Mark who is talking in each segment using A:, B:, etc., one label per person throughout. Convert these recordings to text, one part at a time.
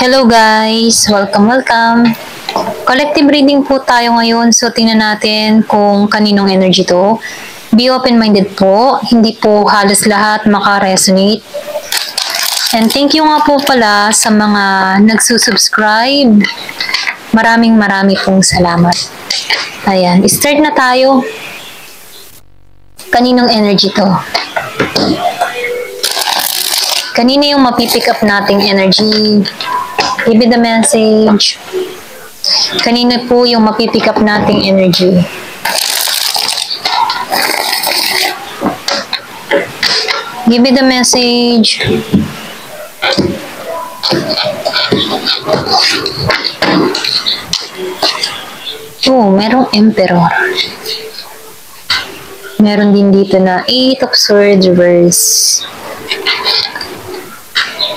A: Hello guys! Welcome! Collective reading po tayo ngayon. So, tingnan natin kung kaninong energy to. Be open-minded po. Hindi po halos lahat maka-resonate. And thank you nga po pala sa mga nagsusubscribe. Maraming pong salamat. Ayan, start na tayo. Kaninong energy to? Kanina yung mapipick up nating energy. Give me the message. Kanina po yung mapipick up nating energy. Give me the message. Oh, merong Emperor. Meron din dito na 8 of Swords reverse.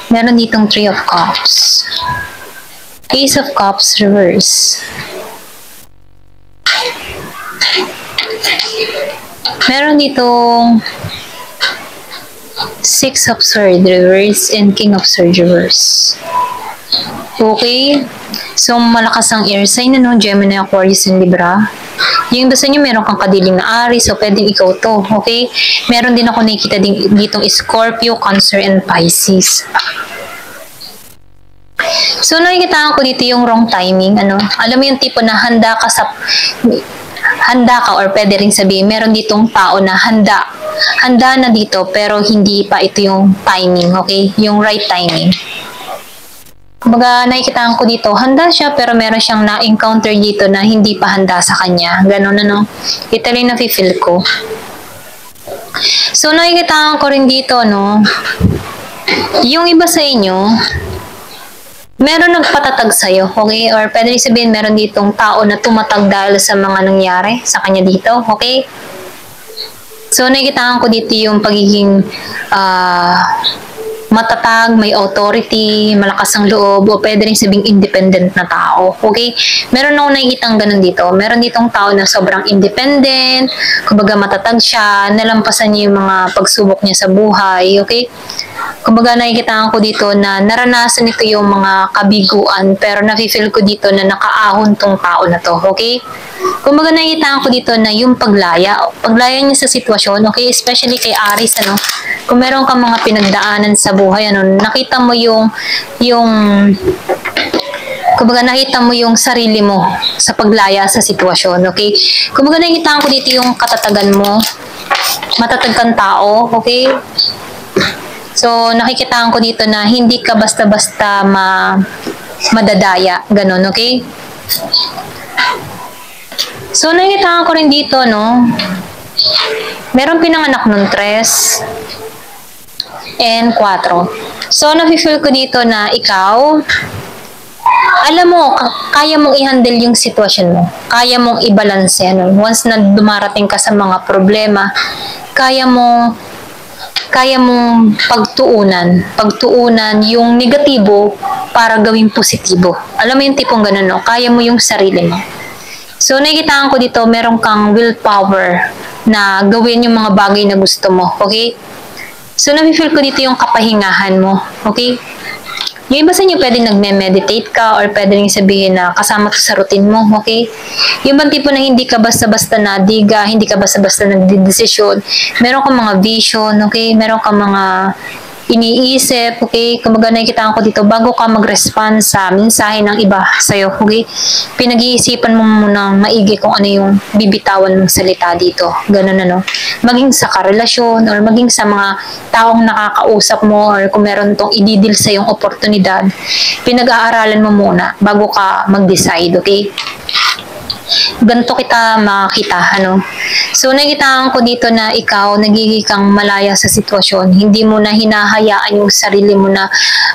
A: Meron ditong 3 of Cups. Ace of Cups reverse. Meron ditong 6 of Swords reverse and King of Swords reverse. Okay. So, malakas ang air sign, Gemini, Aquarius, and Libra. Yung iba sa inyo, meron kang kadiling na Aries, so pwedeng ikaw to, okay? Meron din ako nakikita ditong Scorpio, Cancer, and Pisces. So, nakikita ko dito yung wrong timing, Alam mo yung tipo na handa ka or pwede rin sabihin, meron ditong tao na handa na dito, pero hindi pa ito yung timing, okay? Yung right timing. Kumbaga, nakikita ko dito, handa siya, pero meron siyang na-encounter dito na hindi pa handa sa kanya. Ganon, Ito rin na-feel ko. So, nakikita ko rin dito, yung iba sa inyo, meron nagpatatag sa'yo, okay? Or pwede rin sabihin, meron ditong tao na tumatag dahil sa mga nangyari sa kanya dito, okay? So, nakikita ko dito yung pagiging, matatag, may authority, malakas ang loob, o pwede rin sabing independent na tao. Okay? Meron ako nakikita ganun dito. Meron ditong tao na sobrang independent, kumbaga matatag siya, nalampasan niya yung mga pagsubok niya sa buhay. Okay? Kumbaga nakikita ko dito na naranasan nito yung mga kabiguan, pero nafe-feel ko dito na nakaahon tong tao na to. Okay? Kumbaga nakikita ko dito na yung paglaya niya sa sitwasyon, okay? Especially kay Aries, Kung meron kang mga pinagdaanan sa buhay, nakita mo kumbaga nakita mo yung sarili mo sa paglaya sa sitwasyon, okay? Kumbaga nakikita ko dito yung katatagan mo, matatag kang tao, okay? So, nakikita ko dito na hindi ka basta-basta madadaya, ganun, okay? So, nakikita ko rin dito, meron pinanganak nun 3 and 4. So, nafe-feel ko dito na ikaw, alam mo, kaya mong i-handle yung sitwasyon mo. Kaya mong i-balance, Once na dumarating ka sa mga problema, kaya mong pagtuunan yung negatibo para gawing positibo. Alam mo yung tipong ganun, Kaya mo yung sarili mo. So, nakikita ko dito, meron kang willpower na gawin yung mga bagay na gusto mo, okay? So, nafe-feel ko dito yung kapahingahan mo, okay? Yung iba sa inyo, pwede nagme-meditate ka or pwede rin sabihin na kasama to sa routine mo, okay? Yung bang tipo na hindi ka basta-basta nadiga, hindi ka basta-basta nagdidesisyon, meron kang mga vision, okay? Meron kang mga iniisip, okay? Kumbaga nakikita ko dito, bago ka mag-respond sa mensahe ng iba sa'yo, okay? Pinag-iisipan mo munang maigi kung ano yung bibitawan mong salita dito. Ganun, Maging sa karelasyon or maging sa mga taong nakakausap mo or kung meron tong i-deal sa yung oportunidad, pinag-aaralan mo muna bago ka mag-decide, okay? Ganito kita makita, So, nakita ko dito na ikaw, nagiging kang malaya sa sitwasyon. Hindi mo na hinahayaan yung sarili mo na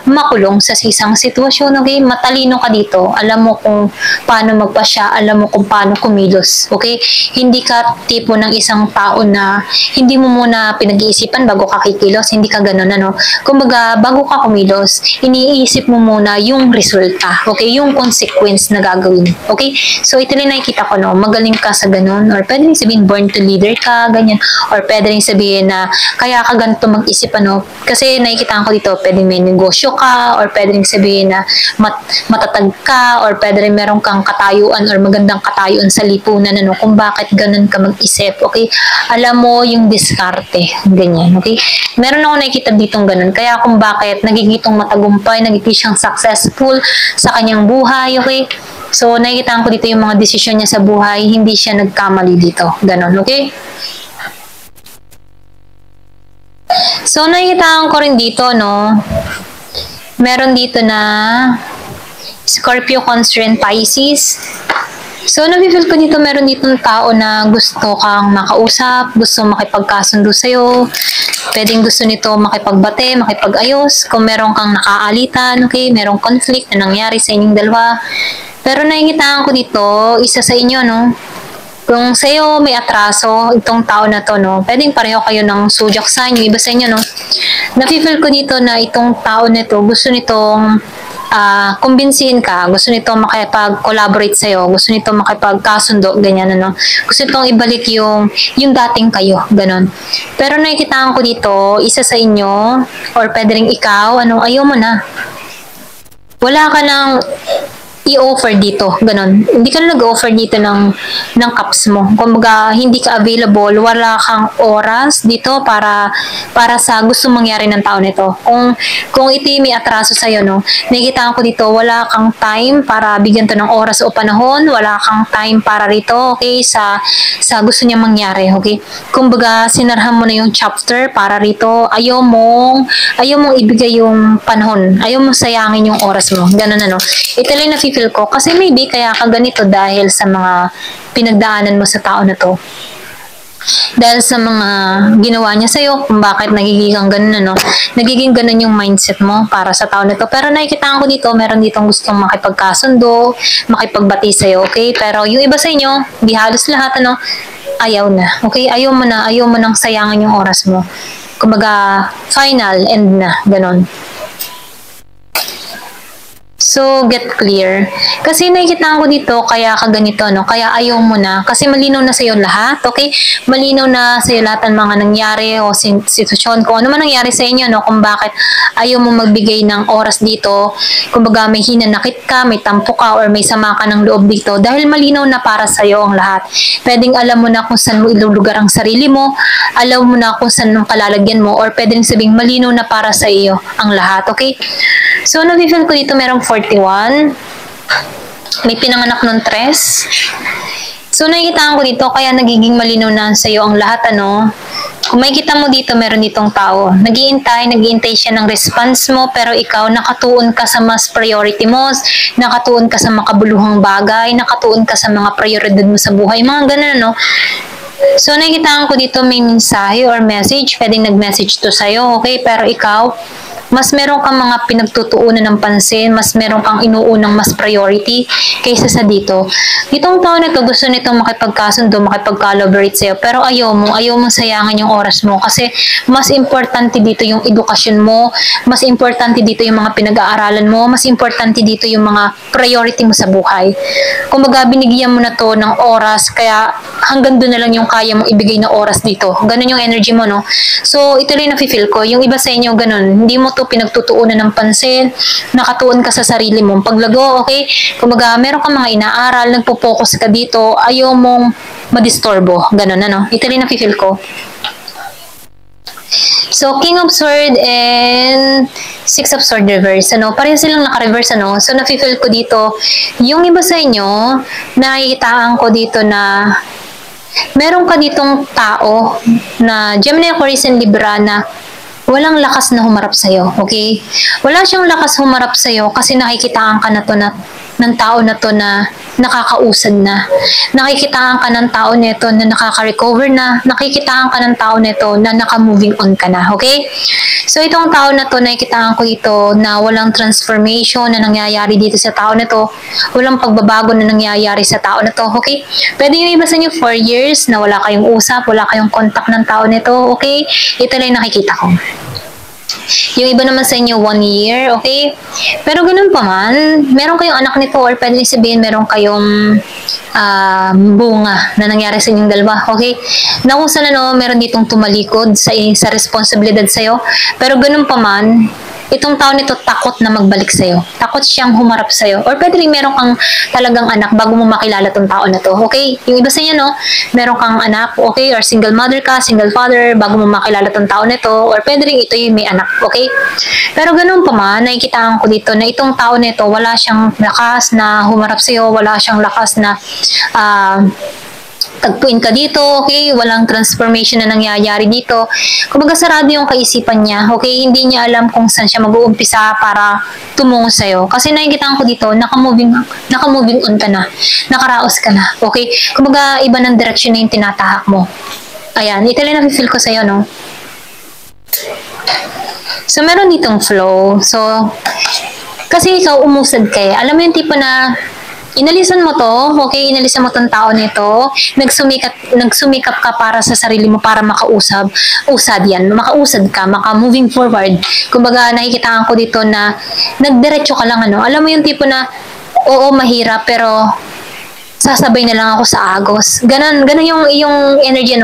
A: makulong sa isang sitwasyon, okay? Matalino ka dito. Alam mo kung paano magpasya, alam mo kung paano kumilos, okay? Hindi ka tipo ng isang tao na hindi mo muna pinag-iisipan bago ka kikilos. Hindi ka ganun, Kumbaga, bago ka kumilos, iniisip mo muna yung resulta, okay? Yung consequence na gagawin, okay? So, ito rin nakikita ako, no, magaling ka sa ganun, or pwede rin sabihin born to leader ka, ganyan, or pwede rin sabihin na kaya ka ganito mag-isip, ano, kasi nakikita ko dito, pwede may negosyo ka, or pwede rin sabihin na matatag ka, or pwede rin meron kang katayuan, or magandang katayuan sa lipunan, ano, kung bakit ganun ka mag-isip, okay? Alam mo yung diskarte, ganyan, okay? Meron ako nakikita ditong ganun, kaya kung bakit nagigitong matagumpay, nagiging siyang successful sa kanyang buhay, okay? So, nakikita ko dito yung mga desisyon niya sa buhay, hindi siya nagkamali dito. Ganon, okay? So, nakikita ko rin dito, no? Meron dito na Scorpio, Constraint, Pisces. So, nafe-feel ko dito, meron ditong tao na gusto kang makausap, gusto makipagkasundo sa'yo, pwedeng gusto nito makipagbate, makipag-ayos, kung meron kang nakaalitan, okay, merong conflict na nangyari sa inyong dalawa. Pero nakikita ko dito, isa sa inyo, no, kung sa'yo may atraso, itong tao na to, no, pwedeng pareho kayo ng zodiac sign, yung iba sa inyo, no, nafe-feel ko dito na itong tao nito, gusto nitong kumbinsihin ka, gusto nito makipag-collaborate sa'yo, gusto nito makipagkasundo, ganyan, ano. Gusto nitong ibalik yung dating kayo, ganon. Pero nakikita ko dito, isa sa inyo, or pwede rin ikaw, ano, ayaw mo na. Wala ka ng i-offer dito, ganun. Hindi ka na nag-offer dito ng cups mo. Kumbaga, hindi ka available, wala kang oras dito para sa gusto mangyari ng tao nito. Kung ito may atraso sa'yo, no, nakikita ko dito, wala kang time para bigyan to ng oras o panahon, wala kang time para rito, okay, sa gusto niya mangyari, okay. Kumbaga, sinarhan mo na yung chapter para rito, ayaw mong ibigay yung panahon, ayaw mong sayangin yung oras mo, ganun, ano. Ito lang na-feel ko, kasi maybe kaya ka ganito dahil sa mga pinagdaanan mo sa tao na to. Dahil sa mga ginawa niya sa'yo, kung bakit nagiging ganun, ano, nagiging ganun yung mindset mo para sa tao na to. Pero nakikita ko dito, meron ditong gustong makipagkasundo, makipagbati sa'yo, okay? Pero yung iba sa inyo, di halos lahat, ano, ayaw na, okay? Ayaw mo nang sayangin yung oras mo. Kumbaga, final, end na, ganun. So, get clear. Kasi nakikita ko dito, kaya ka ganito, no? Kaya ayaw mo na. Kasi malinaw na sa'yo lahat, okay? Malinaw na sa'yo lahat ng mga nangyari o sitwasyon. Kung ano man nangyari sa inyo, no? Kung bakit ayaw mo magbigay ng oras dito. Kumbaga, may hinanakit ka, may tampo ka, or may sama ka ng loob dito. Dahil malinaw na para sa'yo ang lahat. Pwedeng alam mo na kung saan mo ilulugar ang sarili mo. Alam mo na kung saan ang palalagyan mo. Or pwedeng sabing malinaw na para sa iyo ang lahat, okay? So, nafe-feel ko dito merong 41. May pinanganak ng 3. So, nakikita ko dito, kaya nagiging malinaw na sa iyo ang lahat, ano. Kung makikita mo dito, meron ditong tao. Nag-iintay siya ng response mo, pero ikaw, nakatuon ka sa mas priority mo, nakatuon ka sa makabuluhang bagay, nakatuon ka sa mga prioridad mo sa buhay, mga ganun, ano. So, nakikita ko dito may mensahe or message, pwedeng nag-message to sa'yo, okay, pero ikaw, mas meron kang mga pinagtutuunan ng pansin, mas meron kang inuunang mas priority kaysa sa dito. Itong tao na to, gusto nitong makipagkasundo, makipag-collaborate sa'yo, pero ayaw mong sayangin yung oras mo kasi mas importante dito yung edukasyon mo, mas importante dito yung mga pinag-aaralan mo, mas importante dito yung mga priority mo sa buhay. Kumbaga, binigyan mo na to ng oras, kaya hanggang doon na lang yung kaya mong ibigay na oras dito. Ganun yung energy mo, no? So, ito rin na-feel ko. Yung iba sa inyo, ganun. Hindi mo to pinagtutuunan ng pansin, nakatuon ka sa sarili mong paglago, okay? Kumbaga, meron kang mga inaaral, nagpo-focus ka dito, ayaw mong madistorbo. Ganun, ano? Ito rin na-feel ko. So, King of Swords and Six of Swords reverse, ano, pareho silang naka-reverse, ano. So, na-feel ko dito, yung iba sa inyo, nakikitaan ko dito na meron ka ditong tao na Gemini, Aquarius, and Libra na walang lakas na humarap sa'yo, okay? Wala siyang lakas humarap sa'yo kasi nakikitaan ka na to ng tao na to na nakakausad na. Nakikitaan ka ng tao nito na nakaka-recover na. Nakikitaan ka ng tao nito na naka-moving on ka na, okay? So, itong tao na to, nakikitaan ko ito na walang transformation na nangyayari dito sa tao na to. Walang pagbabago na nangyayari sa tao na to, okay? Pwede yung iba sa inyo 4 years na wala kayong usap, wala kayong contact ng tao nito, okay? Ito lang nakikita ko. Yung iba naman sa inyo, 1 year, okay? Pero ganun pa man, meron kayong anak nito or pwede sabihin meron kayong bunga na nangyari sa inyong dalawa, okay? Na kung saan meron ditong tumalikod sa responsibilidad sa'yo. Pero ganun pa man, itong tao nito takot na magbalik sa'yo. Takot siyang humarap sa'yo. Or pwede rin meron kang talagang anak bago mo makilala tong tao na to. Okay? Yung iba sa inyo, meron kang anak, okay? Or single mother ka, single father, bago mo makilala tong tao na to. Or pwede rin ito yung may anak, okay? Pero ganun pa man, nakikitaan ko dito na itong tao na ito, wala siyang lakas na humarap sa'yo, wala siyang lakas na tagpuin ka dito, okay? Walang transformation na nangyayari dito. Kumbaga sarado yung kaisipan niya, okay? Hindi niya alam kung saan siya mag-uumpisa para tumungo sa'yo. Kasi nakikita ko dito, naka-moving on ka na. Nakaraos ka na, okay? Kumbaga iba ng direction na yung tinatahak mo. Ayan, ito lang na-feel ko sa'yo, no? So, meron ditong flow. So, kasi ikaw umusad ka eh. Alam mo yung tipo na inalisan mo to, okay, inalisan mo tong tao nito, nagsumikap ka para sa sarili mo para makausad yan, makausad ka, maka-moving forward. Kumbaga, nakikitaan ko dito na nagdiretso ka lang, alam mo yung tipo na, oo, mahirap, pero sasabay na lang ako sa agos. Ganon yung energy,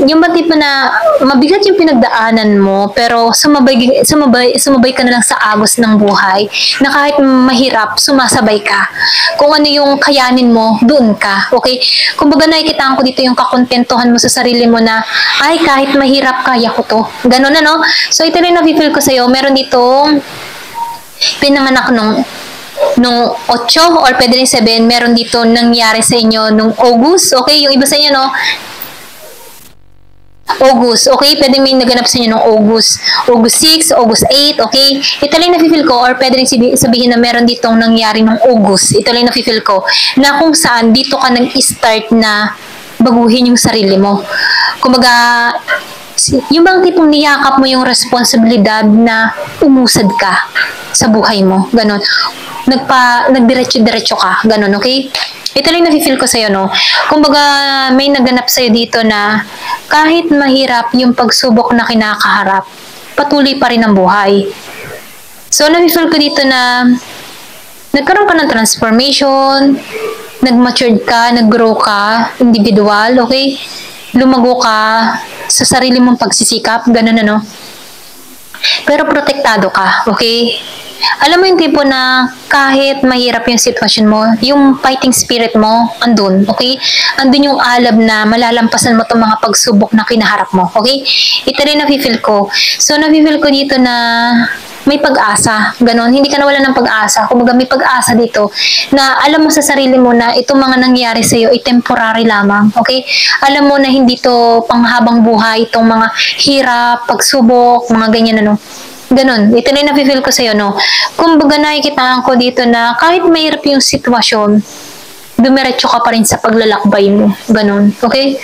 A: yung ba tipo na mabigat yung pinagdaanan mo, pero sumabay ka na lang sa agos ng buhay, na kahit mahirap, sumasabay ka. Kung ano yung kayanin mo, doon ka. Okay? Kumbaga nakikitaan ko dito yung kakontentuhan mo sa sarili mo na, ay, kahit mahirap, kaya ko to. Ganon So, ito rin na-feel ko sa'yo. Meron ditong pinanganak nung 8 or pwede rin 7, meron dito nangyari sa inyo nung August, okay? Yung iba sa inyo, August, okay? Pwede may naganap sa inyo nung August 6, August 8, okay? Ito lang na-feel ko, or pwede rin sabihin na meron ditong nangyari nung August. Ito lang na-feel ko, na kung saan dito ka nag-start na baguhin yung sarili mo. Kumbaga, yung bang tipong niyakap mo yung responsibilidad na umusad ka sa buhay mo, ganon. Nagdiretso-diretso ka, ganon, okay? Ito lang na-feel ko sa'yo, Kumbaga, may naganap sa'yo dito na kahit mahirap yung pagsubok na kinakaharap, patuloy pa rin ang buhay. So, na-feel ko dito na nagkaroon ka ng transformation, nag-matured ka, nag-grow ka, individual, okay? Lumago ka sa sarili mong pagsisikap, ganon, Pero protektado ka, okay? Alam mo yung tipo na kahit mahirap yung sitwasyon mo, yung fighting spirit mo, andun, okay? Andun yung alab na malalampasan mo itong mga pagsubok na kinaharap mo, okay? Ito rin na-feel ko. So, na-feel ko dito na may pag-asa, ganon. Hindi ka nawala ng pag-asa. Kumbaga may pag-asa dito na alam mo sa sarili mo na itong mga nangyari sa iyo ay temporary lamang, okay? Alam mo na hindi to panghabang buhay, itong mga hirap, pagsubok, mga ganyan, Ganon. Ito na yung na-feel ko sa'yo, Kumbaga nakikitaan ko dito na kahit mahirap yung sitwasyon, dumiretso ka pa rin sa paglalakbay mo. Ganon. Okay?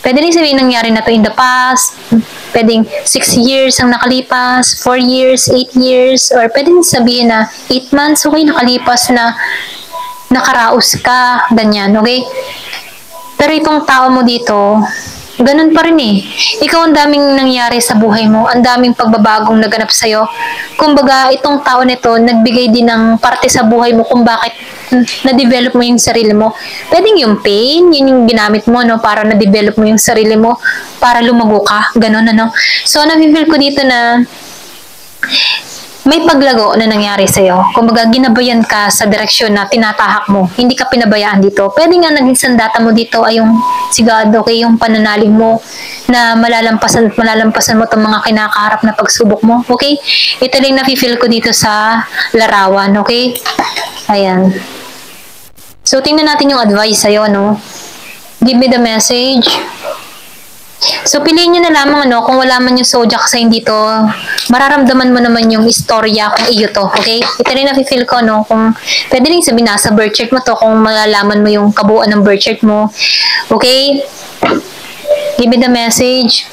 A: Pwede rin sabihin nangyari na to in the past. Pwedeng 6 years ang nakalipas, 4 years, 8 years, or pwede rin sabihin na 8 months, okay, nakalipas na nakaraos ka, ganyan, okay? Pero itong tao mo dito, ganun pa rin eh. Ikaw ang daming nangyari sa buhay mo, ang daming pagbabagong naganap sa'yo. Kumbaga, itong tao nito, nagbigay din ng parte sa buhay mo kung bakit na-develop mo yung sarili mo. Pwedeng yung pain, yun yung ginamit mo, para na-develop mo yung sarili mo, para lumago ka, ganun, So, na-feel ko dito na may paglago na nangyari sa'yo. Kumbaga, ginabayan ka sa direksyon na tinatahak mo. Hindi ka pinabayaan dito. Pwede nga naging sandata mo dito ay yung sigado, okay, yung pananalig mo na malalampasan mo itong mga kinakaharap na pagsubok mo. Okay? Ito lang na-feel ko dito sa larawan. Okay? Ayan. So, tingnan natin yung advice sa'yo, Give me the message. So, piliin nyo na lamang, kung wala man yung zodiac sign dito, mararamdaman mo naman yung istorya kung iyo to, okay? Ito rin na-feel ko, kung pwede rin sabihin nasa birth chart mo to, kung malalaman mo yung kabuuan ng birth chart mo, okay? Give me the message.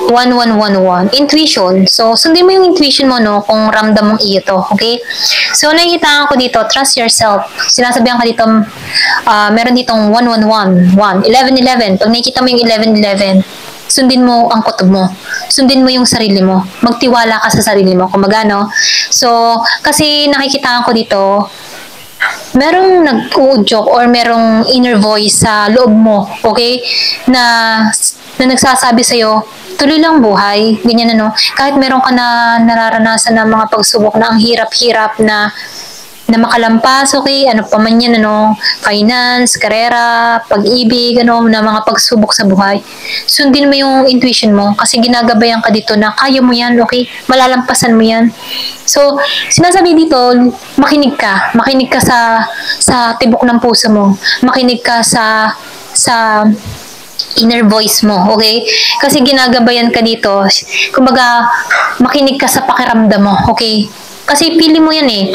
A: 1111. Intuition. So, sundin mo yung intuition mo, no? Kung ramdam mong iyo to. Okay? So, nakikita ko dito, trust yourself. Sinasabihan ka dito, meron ditong 111, 1111. Pag nakikita mo yung 1111, sundin mo ang kutob mo. Sundin mo yung sarili mo. Magtiwala ka sa sarili mo. Kumbaga, no? So, kasi nakikita ko dito, merong nag-uudyok or merong inner voice sa loob mo, okay? Na nagsasabi sa'yo, tuloy lang buhay, ganyan ano. Kahit meron ka na nararanasan ng mga pagsubok na ang hirap-hirap na makalampas, okay? Ano pa man yan, ano? Finance, karera, pag-ibig, ano, na mga pagsubok sa buhay. Sundin mo yung intuition mo kasi ginagabayan ka dito na kaya mo yan, okay? Malalampasan mo yan. So, sinasabi dito, makinig ka. Makinig ka sa tibok ng puso mo. Makinig ka sa inner voice mo, okay? Kasi ginagabayan ka dito. Kumbaga, makinig ka sa pakiramdam mo, okay? Kasi pili mo yan eh.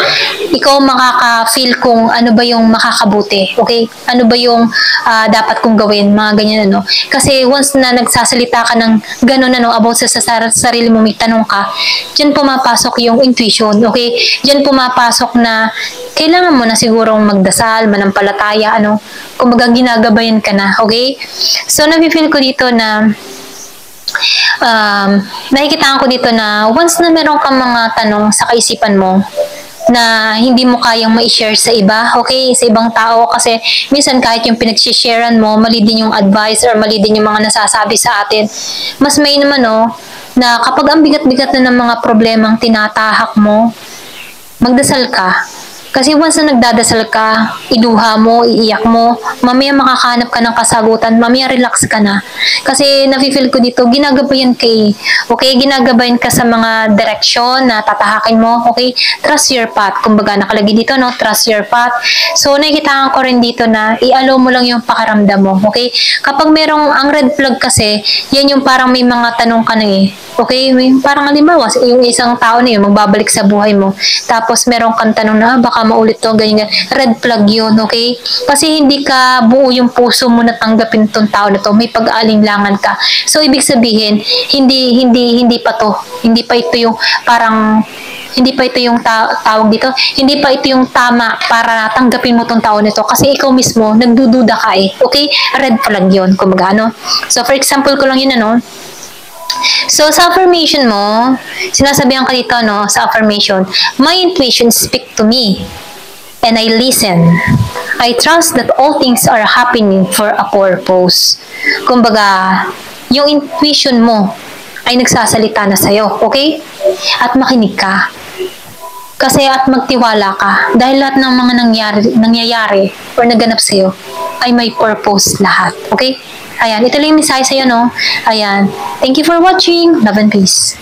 A: Ikaw makaka-feel kung ano ba yung makakabuti, okay? Ano ba yung dapat kong gawin, mga ganyan ano. Kasi once na nagsasalita ka ng gano'n ano, about sa sarili mo, may tanong ka, dyan pumapasok yung intuition, okay? Dyan pumapasok na kailangan mo na sigurong magdasal, manampalataya, ano, kumbaga ginagabayan ka na, okay? So, nafe-feel ko dito na nakikita ko dito na once na meron kang mga tanong sa kaisipan mo na hindi mo kayang ma-share sa iba, okay, sa ibang tao, kasi minsan kahit yung pinag-sharean mo, mali din yung advice or mali din yung mga nasasabi sa atin, mas may naman no, na kapag ang bigat-bigat na ng mga problemang tinatahak mo, magdasal ka. Kasi once na nagdadasal ka, iluha mo, iiyak mo, mamaya makakahanap ka ng kasagutan, mamaya relax ka na. Kasi nafe-feel ko dito, ginagabayan ka eh. Okay, ginagabayan ka sa mga direksyon na tatahakin mo. Okay, trust your path. Kumbaga nakalagay dito, no, trust your path. So nakikita ko rin dito na i-allow mo lang yung pakiramdam mo. Okay, kapag merong ang red flag kasi, yan yung parang may mga tanong ka na eh. Okay, parang halimbawa, yung isang tao na yun, magbabalik sa buhay mo. Tapos merong kang tanong na, baka maulit to, ganyan, red flag yun, okay? Kasi hindi ka buo yung puso mo na tanggapin tong tao na to, may pag-aalinlangan ka. So, ibig sabihin, hindi pa to, hindi pa ito yung parang, hindi pa ito yung tawag dito, hindi pa ito yung tama para tanggapin mo tong tao nito kasi ikaw mismo, nagdududa ka eh, okay? Red flag yun, kumbaga, ano? So, for example ko lang yun, ano? So, sa affirmation mo, sinasabihan ka dito, no, sa affirmation, my intuition speak to me, and I listen. I trust that all things are happening for a purpose. Kumbaga, yung intuition mo ay nagsasalita na sa'yo, okay? At makinig ka. Kasi at magtiwala ka. Dahil lahat ng mga nangyayari or naganap sa'yo ay may purpose lahat, okay? Ayan, ito lang yung mensahe sa'yo, no? Ayan. Thank you for watching. Love and peace.